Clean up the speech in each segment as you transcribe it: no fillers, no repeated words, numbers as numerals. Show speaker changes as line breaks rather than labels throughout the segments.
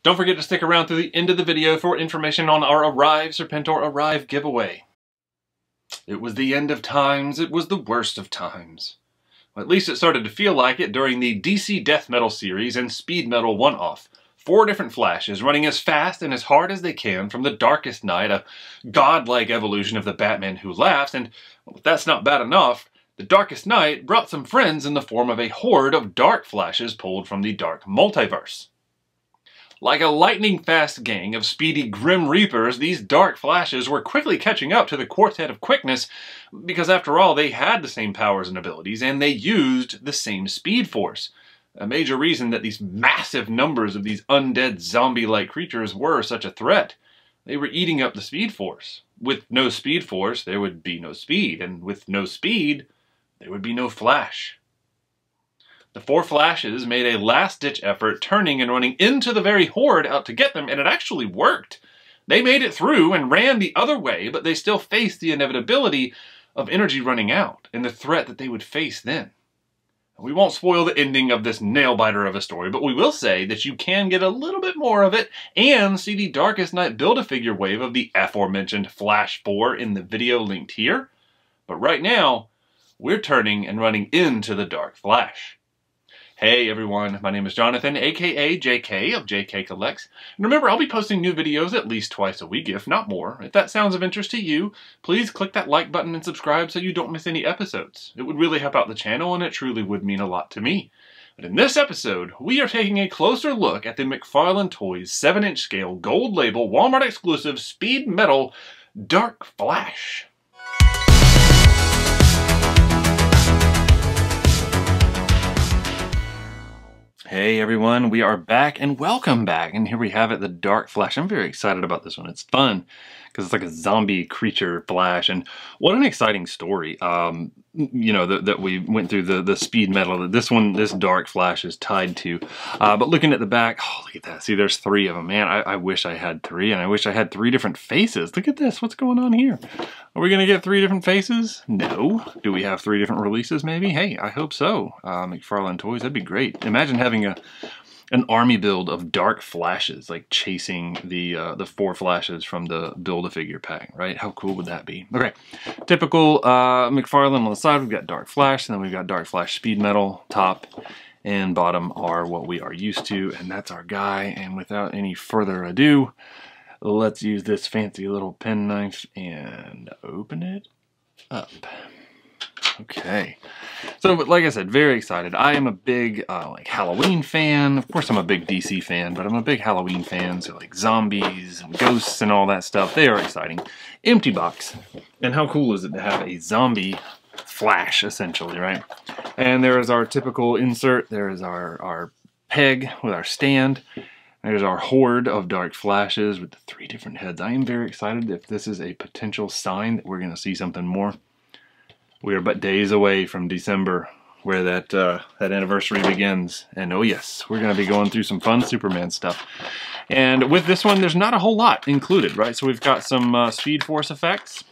Don't forget to stick around through the end of the video for information on our Arrive Serpentor Arrive giveaway. It was the end of times, it was the worst of times. Well, at least it started to feel like it during the DC Death Metal series and Speed Metal one-off. 4 different Flashes running as fast and as hard as they can from the Darkest Night, a godlike evolution of the Batman Who Laughs, and well, if that's not bad enough, the Darkest Night brought some friends in the form of a horde of Dark Flashes pulled from the Dark Multiverse. Like a lightning-fast gang of speedy Grim Reapers, these Dark Flashes were quickly catching up to the Quartet of Quickness, because after all, they had the same powers and abilities, and they used the same Speed Force. A major reason that these massive numbers of these undead zombie-like creatures were such a threat. They were eating up the Speed Force. With no Speed Force, there would be no speed, and with no speed, there would be no Flash. The 4 Flashes made a last-ditch effort, turning and running into the very horde out to get them, and it actually worked. They made it through and ran the other way, but they still faced the inevitability of energy running out, and the threat that they would face then. We won't spoil the ending of this nail-biter of a story, but we will say that you can get a little bit more of it and see the Darkest Night Build-A-Figure wave of the aforementioned Flash 4 in the video linked here. But right now, we're turning and running into the Dark Flash. Hey everyone, my name is Jonathan, aka JK of JK Collects. And remember, I'll be posting new videos at least twice a week, if not more. If that sounds of interest to you, please click that like button and subscribe so you don't miss any episodes. It would really help out the channel, and it truly would mean a lot to me. But in this episode, we are taking a closer look at the McFarlane Toys 7-inch scale gold label Walmart exclusive Speed Metal Dark Flash. Hey everyone, we are back and welcome back, and here we have it, the Dark Flash. I'm very excited about this one. It's fun because it's like a zombie creature Flash, and what an exciting story. You know, that we went through the Speed Metal that this Dark Flash is tied to. But looking at the back, oh, look at that. See, there's 3 of them. Man, I wish I had 3, and I wish I had 3 different faces. Look at this. What's going on here? Are we going to get 3 different faces? No. Do we have 3 different releases maybe? Hey, I hope so. McFarlane Toys, that'd be great. Imagine having an army build of Dark Flashes, like chasing the 4 Flashes from the Build-A-Figure pack, right? How cool would that be? Okay, typical McFarlane on the side, we've got Dark Flash, and then we've got Dark Flash Speed Metal. Top and bottom are what we are used to, and that's our guy. And without any further ado, let's use this fancy little penknife and open it up. Okay, so like I said, very excited. I am a big like Halloween fan. Of course I'm a big DC fan, but I'm a big Halloween fan, so like zombies and ghosts and all that stuff, they are exciting. Empty box. And how cool is it to have a zombie Flash, essentially, right? And there is our typical insert. There is our peg with our stand. There's our horde of Dark Flashes with the 3 different heads. I am very excited if this is a potential sign that we're going to see something more. We are but days away from December, where that anniversary begins. And oh yes, we're going to be going through some fun Superman stuff. And with this one, there's not a whole lot included, right? So we've got some Speed Force effects.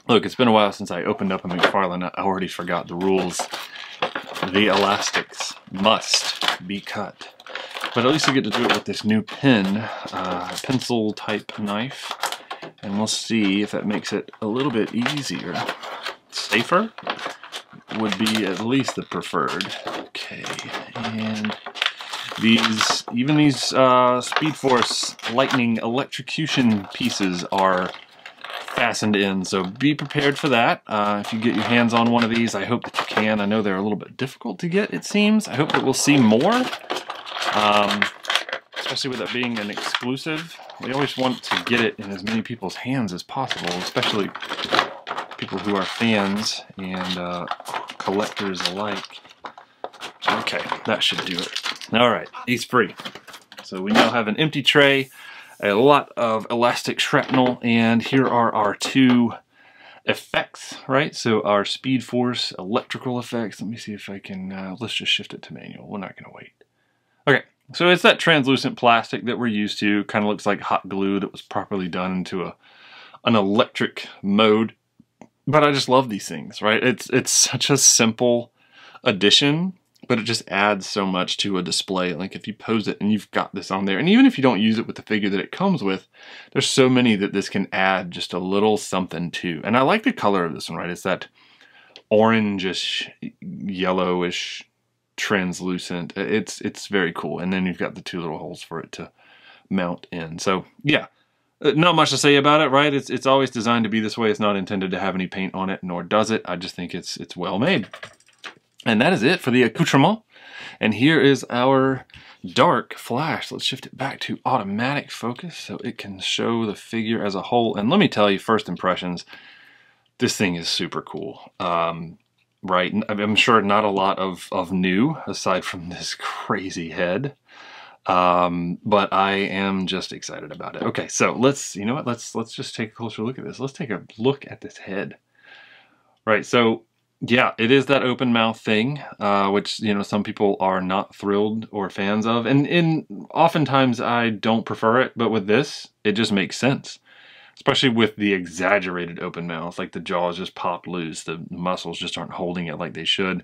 Look, it's been a while since I opened up a McFarlane. I already forgot the rules. The elastics must be cut. But at least we get to do it with this new pen, pencil type knife. And we'll see if that makes it a little bit easier. Safer would be at least the preferred. Okay, and even these Speed Force lightning electrocution pieces are fastened in, so be prepared for that. If you get your hands on one of these, I hope that you can. I know they're a little bit difficult to get, it seems. I hope that we'll see more, especially with it being an exclusive. We always want to get it in as many people's hands as possible, especially people who are fans and collectors alike. Okay, that should do it. All right, he's free. So we now have an empty tray, a lot of elastic shrapnel, and here are our 2 effects, right? So our Speed Force electrical effects. Let me see if I can, let's just shift it to manual. We're not gonna wait. Okay, so it's that translucent plastic that we're used to. Kind of looks like hot glue that was properly done into an electric mode. But I just love these things, right? It's such a simple addition but it just adds so much to a display. Like if you pose it and you've got this on there, and even if you don't use it with the figure that it comes with, there's so many that this can add just a little something to. And I like the color of this one, right? It's that orangish, yellowish, translucent. It's very cool. And then you've got the two little holes for it to mount in. So yeah, not much to say about it, right? It's always designed to be this way. It's not intended to have any paint on it, nor does it. I just think it's well made. And that is it for the accoutrement. And here is our dark flash. Let's shift it back to automatic focus so it can show the figure as a whole. And let me tell you, first impressions, this thing is super cool. Right, I'm sure not a lot of new aside from this crazy head. But I am just excited about it. Okay, so let's just take a closer look at this. Let's take a look at this head. Right, so yeah, it is that open mouth thing, which, you know, some people are not thrilled or fans of. And oftentimes I don't prefer it, but with this, it just makes sense. Especially with the exaggerated open mouth, like the jaws just popped loose, the muscles just aren't holding it like they should.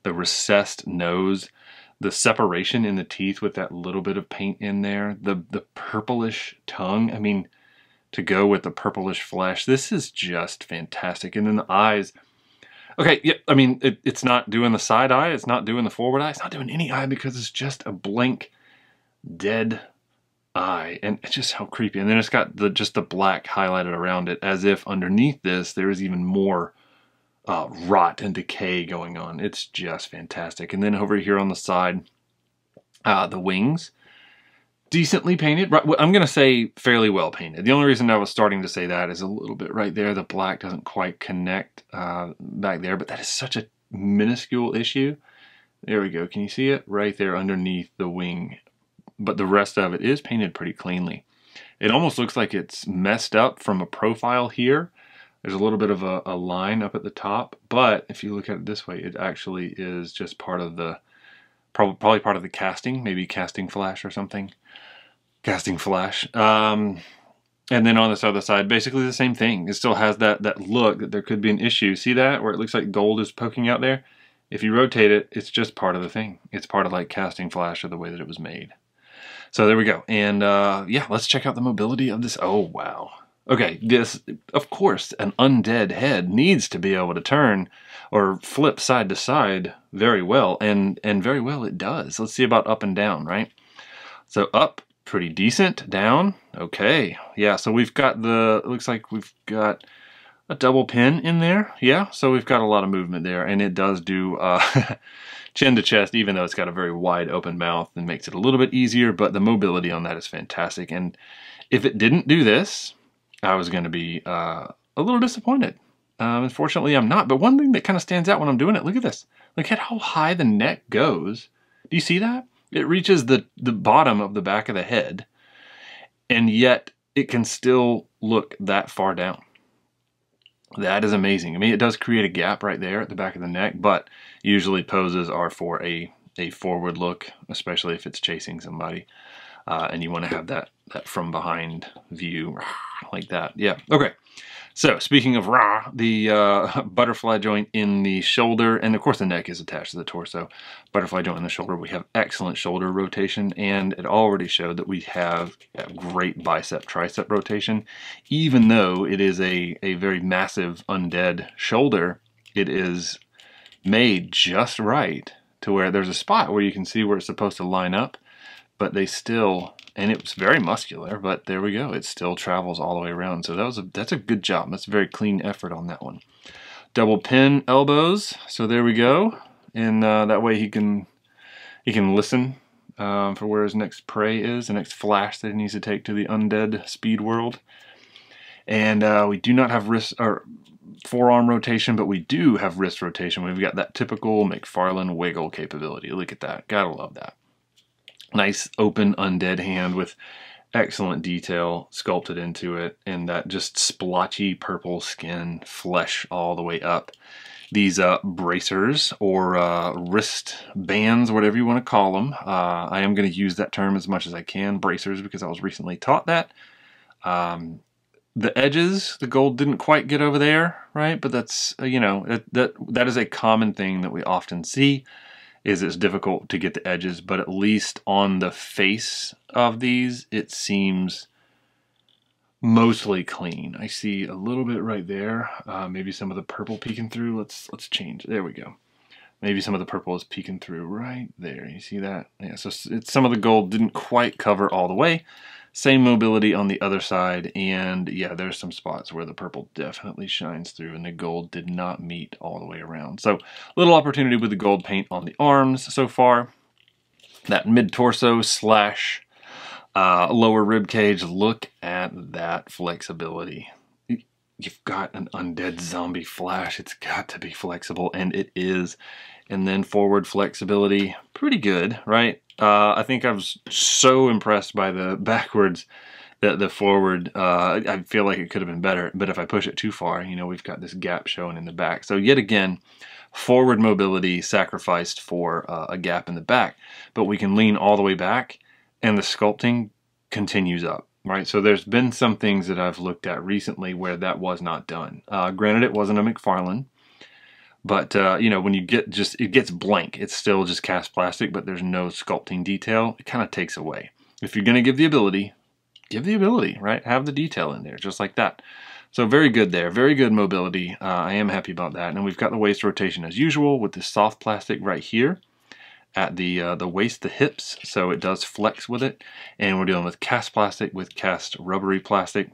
The recessed nose, the separation in the teeth with that little bit of paint in there, the purplish tongue. I mean, to go with the purplish flesh, this is just fantastic. And then the eyes. Okay, yeah, I mean, it's not doing the side eye, it's not doing the forward eye, it's not doing any eye because it's just a blank, dead eye. And it's just how creepy. And then it's got just the black highlighted around it, as if underneath this there is even more rot and decay going on. It's just fantastic. And then over here on the side, the wings, decently painted. I'm going to say fairly well painted. The only reason I was starting to say that is a little bit right there. The black doesn't quite connect back there, but that is such a minuscule issue. There we go. Can you see it? Right there underneath the wing. But the rest of it is painted pretty cleanly. It almost looks like it's messed up from a profile here. There's a little bit of a line up at the top, but if you look at it this way, it actually is just part of the, probably part of the casting, maybe casting flash or something. Casting flash. And then on this other side, basically the same thing. It still has that look that there could be an issue. See that? Where it looks like gold is poking out there? If you rotate it, it's just part of the thing. It's part of like casting flash or the way that it was made. So there we go. And yeah, let's check out the mobility of this. Oh, wow. Okay, this, of course, an undead head needs to be able to turn or flip side to side very well. And very well it does. Let's see about up and down, right? So up, pretty decent. Down, okay. Yeah, so we've got it looks like we've got a double pin in there. Yeah, so we've got a lot of movement there. And it does do chin to chest, even though it's got a very wide open mouth and makes it a little bit easier, but the mobility on that is fantastic. And if it didn't do this, I was going to be a little disappointed. Unfortunately, I'm not. But one thing that kind of stands out when I'm doing it, look at this. Look at how high the neck goes. Do you see that? It reaches the bottom of the back of the head, and yet it can still look that far down. That is amazing. I mean, it does create a gap right there at the back of the neck, but usually poses are for a forward look, especially if it's chasing somebody. And you want to have that from behind view like that. Yeah, okay. So speaking of the butterfly joint in the shoulder, and of course the neck is attached to the torso. Butterfly joint in the shoulder, we have excellent shoulder rotation, and it already showed that we have a great bicep-tricep rotation. Even though it is a very massive undead shoulder, it is made just right to where there's a spot where you can see where it's supposed to line up, but they still, and it was very muscular, but there we go. It still travels all the way around. So that's a good job. That's a very clean effort on that one. Double pin elbows. So there we go. And that way he can listen for where his next prey is, the next flash that he needs to take to the undead speed world. And we do not have wrist or forearm rotation, but we do have wrist rotation. We've got that typical McFarlane wiggle capability. Look at that. Gotta love that. Nice open undead hand with excellent detail sculpted into it, and that just splotchy purple skin, flesh all the way up. These bracers or wrist bands, whatever you want to call them. I am going to use that term as much as I can, bracers, because I was recently taught that. The edges, the gold didn't quite get over there, right? But that's, you know, that is a common thing that we often see. is it's difficult to get the edges, but at least on the face of these, it seems mostly clean. I see a little bit right there, maybe some of the purple peeking through. Let's change. There we go. Maybe some of the purple is peeking through right there. You see that? Yeah, so some of the gold didn't quite cover all the way. Same mobility on the other side, and yeah, there's some spots where the purple definitely shines through and the gold did not meet all the way around. So little opportunity with the gold paint on the arms so far. That mid-torso slash lower rib cage, look at that flexibility. You've got an undead zombie flash. It's got to be flexible, and it is. And then forward flexibility, pretty good, right? I think I was so impressed by the backwards, the forward. I feel like it could have been better, but if I push it too far, you know, we've got this gap showing in the back. So yet again, forward mobility sacrificed for a gap in the back, but we can lean all the way back, and the sculpting continues up. Right, so there's been some things that I've looked at recently where that was not done. Granted, it wasn't a McFarlane, but you know, when you get it gets blank. It's still just cast plastic, but there's no sculpting detail. It kind of takes away. If you're going to give the ability, right? Have the detail in there, just like that. So very good there, very good mobility. I am happy about that. And we've got the waist rotation as usual with this soft plastic right here at the waist, the hips, so it does flex with it. And we're dealing with cast plastic with cast rubbery plastic.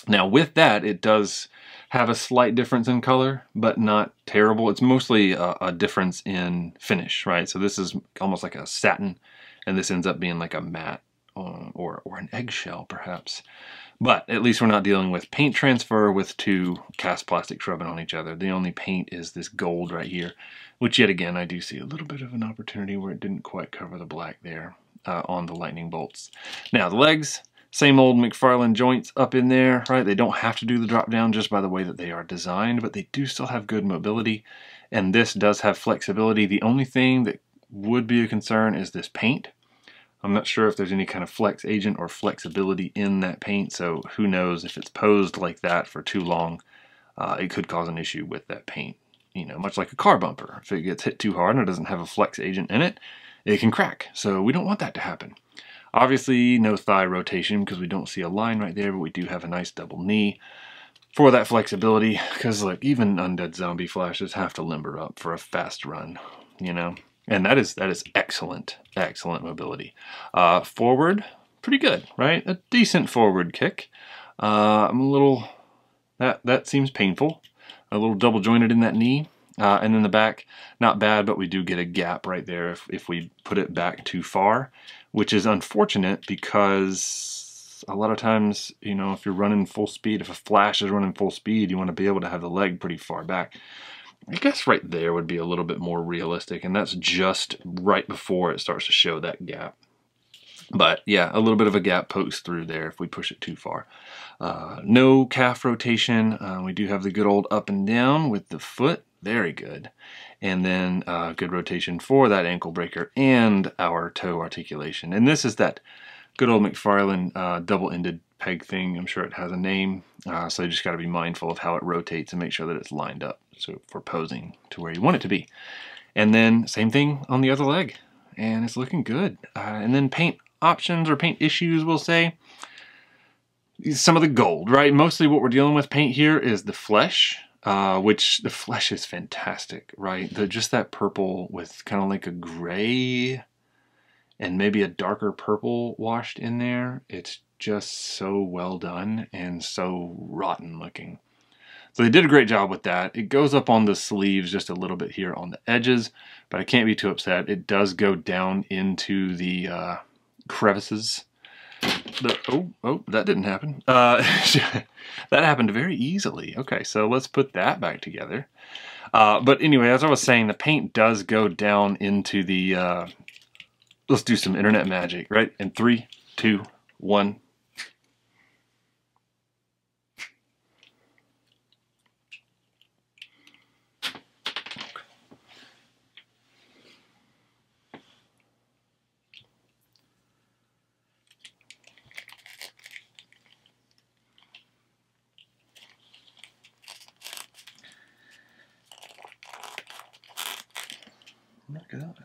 Now with that, it does have a slight difference in color, but not terrible. It's mostly a difference in finish, right? So this is almost like a satin, and this ends up being like a matte or an eggshell perhaps. But at least we're not dealing with paint transfer with two cast plastics rubbing on each other. The only paint is this gold right here, which yet again, I do see a little bit of an opportunity where it didn't quite cover the black there on the lightning bolts. Now the legs, same old McFarlane joints up in there, right? They don't have to do the drop down just by the way that they are designed, but they do still have good mobility. And this does have flexibility. The only thing that would be a concern is this paint. I'm not sure if there's any kind of flex agent or flexibility in that paint, so who knows if it's posed like that for too long, it could cause an issue with that paint. You know, much like a car bumper. If it gets hit too hard and it doesn't have a flex agent in it, it can crack. So we don't want that to happen. Obviously, no thigh rotation because we don't see a line right there, but we do have a nice double knee for that flexibility. Because look, even undead zombie flashes have to limber up for a fast run, you know. And that is excellent, excellent mobility. Forward, pretty good, right? A decent forward kick. I'm a little, that seems painful. A little double jointed in that knee. And then the back, not bad, but we do get a gap right there if we put it back too far, which is unfortunate because a lot of times, you know, if you're running full speed, if a flash is running full speed, you want to be able to have the leg pretty far back. I guess right there would be a little bit more realistic, and that's just right before it starts to show that gap. But yeah, a little bit of a gap pokes through there if we push it too far. No calf rotation. We do have the good old up and down with the foot. Very good. And then good rotation for that ankle breaker and our toe articulation. And this is that good old McFarlane double-ended peg thing. I'm sure it has a name. So you just got to be mindful of how it rotates and make sure that it's lined up so for posing to where you want it to be. And then same thing on the other leg. And it's looking good. And then paint options or paint issues, we'll say. Some of the gold, right? Mostly what we're dealing with paint here is the flesh, which the flesh is fantastic, right? Just that purple with kind of like a gray and maybe a darker purple washed in there. It's just so well done and so rotten looking. So they did a great job with that. It goes up on the sleeves just a little bit here on the edges, but I can't be too upset. It does go down into the crevices. Oh, that didn't happen. That happened very easily. Okay, so let's put that back together. But anyway, as I was saying, the paint does go down into the... let's do some internet magic, right? In 3, 2, 1. Knock it out.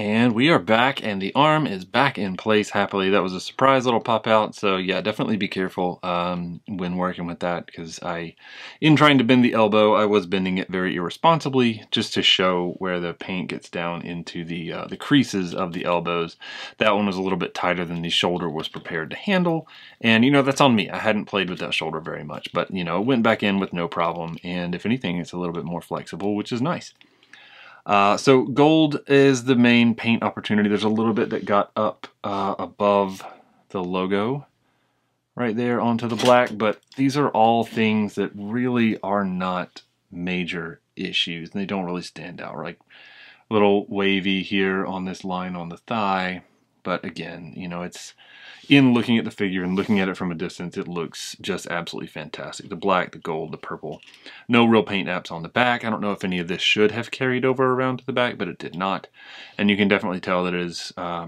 And we are back, and the arm is back in place happily. That was a surprise little pop out, so yeah, definitely be careful when working with that, because in trying to bend the elbow, I was bending it very irresponsibly, just to show where the paint gets down into the creases of the elbows. That one was a little bit tighter than the shoulder was prepared to handle, and that's on me. I hadn't played with that shoulder very much, but it went back in with no problem, and if anything, it's a little bit more flexible, which is nice. So gold is the main paint opportunity. There's a little bit that got up above the logo right there onto the black, but these are all things that really are not major issues, and they don't really stand out. Like a little wavy here on this line on the thigh, but again, it's in looking at the figure and looking at it from a distance, it looks just absolutely fantastic. The black, the gold, the purple. No real paint apps on the back. I don't know if any of this should have carried over around to the back, but it did not. And you can definitely tell that it is a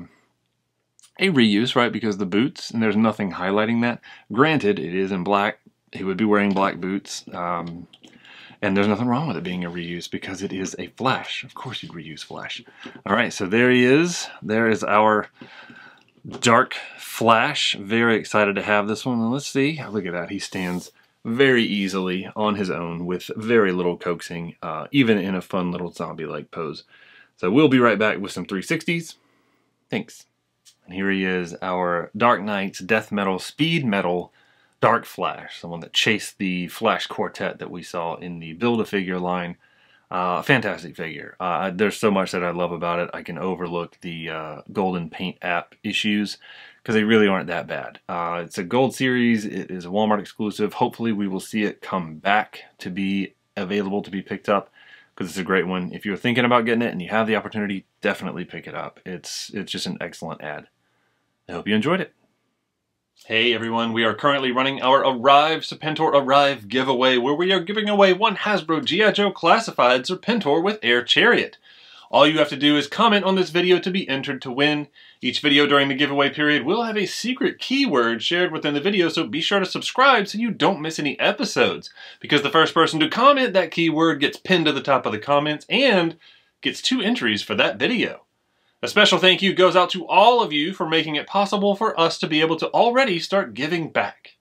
reuse, right? Because the boots, and there's nothing highlighting that. Granted, it is in black. He would be wearing black boots. And there's nothing wrong with it being a reuse because it is a Flash. Of course you'd reuse Flash. All right, so there he is. There is our Dark Flash. Very excited to have this one. And let's see. Look at that. He stands very easily on his own with very little coaxing, even in a fun little zombie-like pose. So we'll be right back with some 360s. Thanks. And here he is, our Dark Knight's Death Metal, Speed Metal Dark Flash, the one that chased the Flash Quartet that we saw in the Build-A-Figure line. Fantastic figure. There's so much that I love about it. I can overlook the golden paint app issues because they really aren't that bad. It's a gold series. It is a Walmart exclusive. Hopefully we will see it come back to be available to be picked up because it's a great one. If you're thinking about getting it and you have the opportunity, definitely pick it up. It's just an excellent ad. I hope you enjoyed it. Hey everyone, we are currently running our Arrive Serpentor Arrive giveaway where we are giving away one Hasbro G.I. Joe Classified Serpentor with Air Chariot. All you have to do is comment on this video to be entered to win. Each video during the giveaway period will have a secret keyword shared within the video, so be sure to subscribe so you don't miss any episodes. Because the first person to comment that keyword gets pinned to the top of the comments and gets 2 entries for that video. A special thank you goes out to all of you for making it possible for us to be able to already start giving back.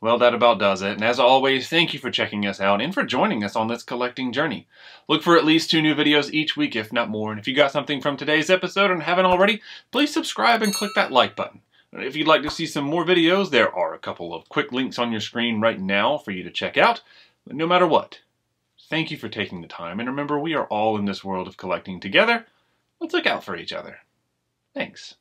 Well, that about does it. And as always, thank you for checking us out and for joining us on this collecting journey. Look for at least 2 new videos each week, if not more. And if you got something from today's episode and haven't already, please subscribe and click that like button. And if you'd like to see some more videos, there are a couple of quick links on your screen right now for you to check out. But no matter what, thank you for taking the time. And remember, we are all in this world of collecting together. Let's look out for each other. Thanks.